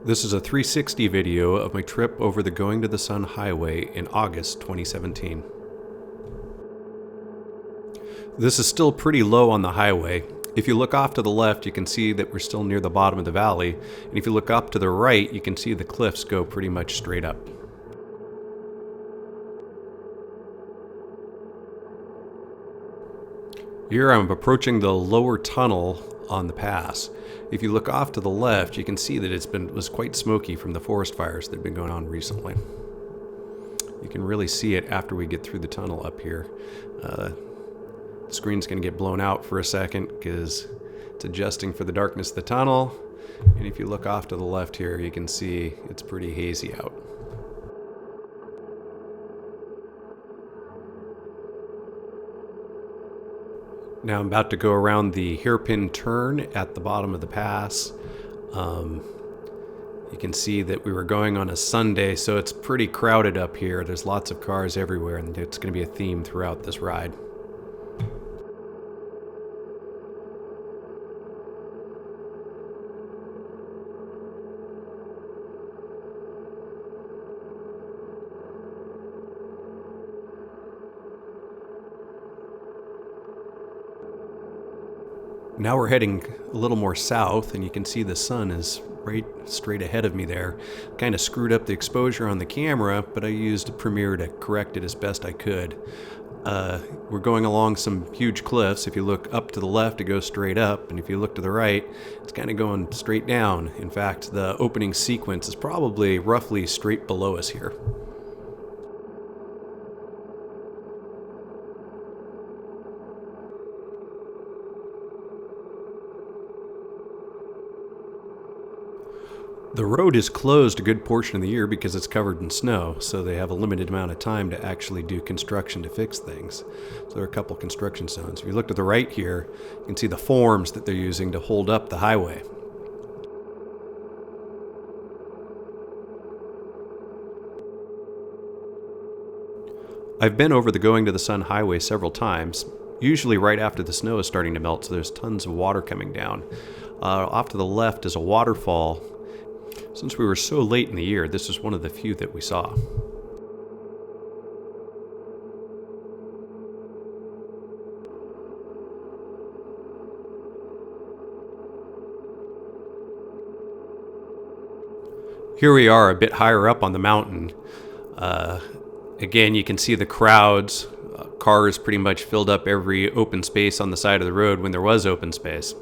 This is a 360 video of my trip over the Going to the Sun Highway in August 2017. This is still pretty low on the highway. If you look off to the left, you can see that we're still near the bottom of the valley, and if you look up to the right, you can see the cliffs go pretty much straight up. Here I'm approaching the lower tunnel on the pass. If you look off to the left, you can see that it was quite smoky from the forest fires that have been going on recently. You can really see it after we get through the tunnel up here. The screen's going to get blown out for a second because it's adjusting for the darkness of the tunnel. And if you look off to the left here, you can see it's pretty hazy out. Now I'm about to go around the hairpin turn at the bottom of the pass. You can see that we were going on a Sunday, so it's pretty crowded up here. There's lots of cars everywhere, and it's going to be a theme throughout this ride. Now we're heading a little more south, and you can see the sun is right straight ahead of me there. Kind of screwed up the exposure on the camera, but I used Premiere to correct it as best I could. We're going along some huge cliffs. If you look up to the left, it goes straight up, and if you look to the right, it's kind of going straight down. In fact, the opening sequence is probably roughly straight below us here. The road is closed a good portion of the year because it's covered in snow, so they have a limited amount of time to actually do construction to fix things. So there are a couple construction zones. If you look to the right here, you can see the forms that they're using to hold up the highway. I've been over the Going to the Sun Highway several times, usually right after the snow is starting to melt, so there's tons of water coming down. Off to the left is a waterfall. Since we were so late in the year, this is one of the few that we saw. Here we are a bit higher up on the mountain. Again, you can see the crowds. Cars pretty much filled up every open space on the side of the road when there was open space.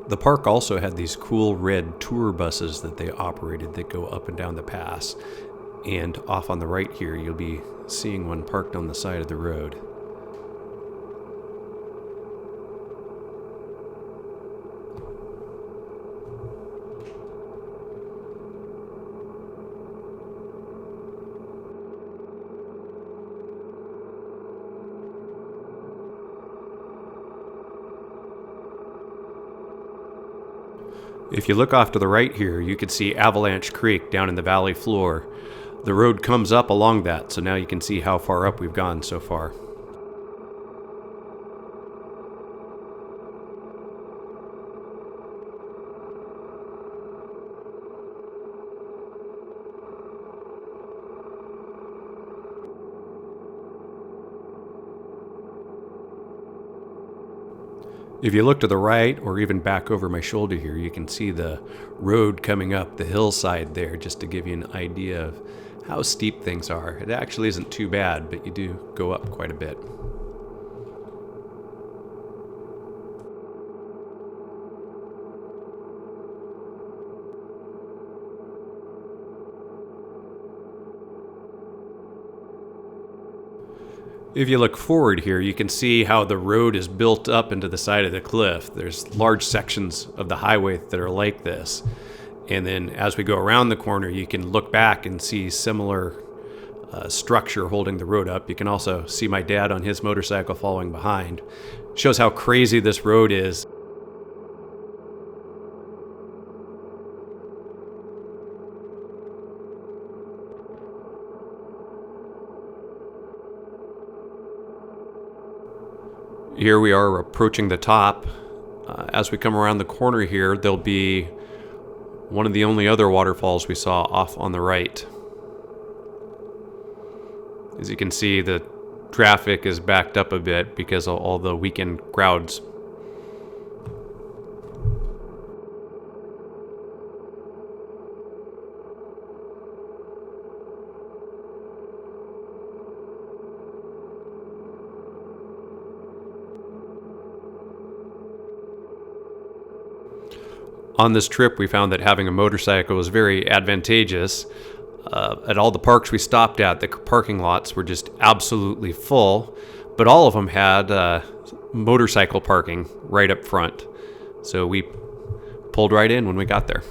The park also had these cool red tour buses that they operated that go up and down the pass. And off on the right here, you'll be seeing one parked on the side of the road. If you look off to the right here, you can see Avalanche Creek down in the valley floor. The road comes up along that, so now you can see how far up we've gone so far. If you look to the right, or even back over my shoulder here, you can see the road coming up the hillside there, just to give you an idea of how steep things are. It actually isn't too bad, but you do go up quite a bit. If you look forward here, you can see how the road is built up into the side of the cliff. There's large sections of the highway that are like this. And then as we go around the corner, you can look back and see similar structure holding the road up. You can also see my dad on his motorcycle following behind. Shows how crazy this road is. Here we are approaching the top. As we come around the corner here, there'll be one of the only other waterfalls we saw off on the right. As you can see, the traffic is backed up a bit because of all the weekend crowds. On this trip, we found that having a motorcycle was very advantageous. At all the parks we stopped at, the parking lots were just absolutely full, but all of them had motorcycle parking right up front. So we pulled right in when we got there.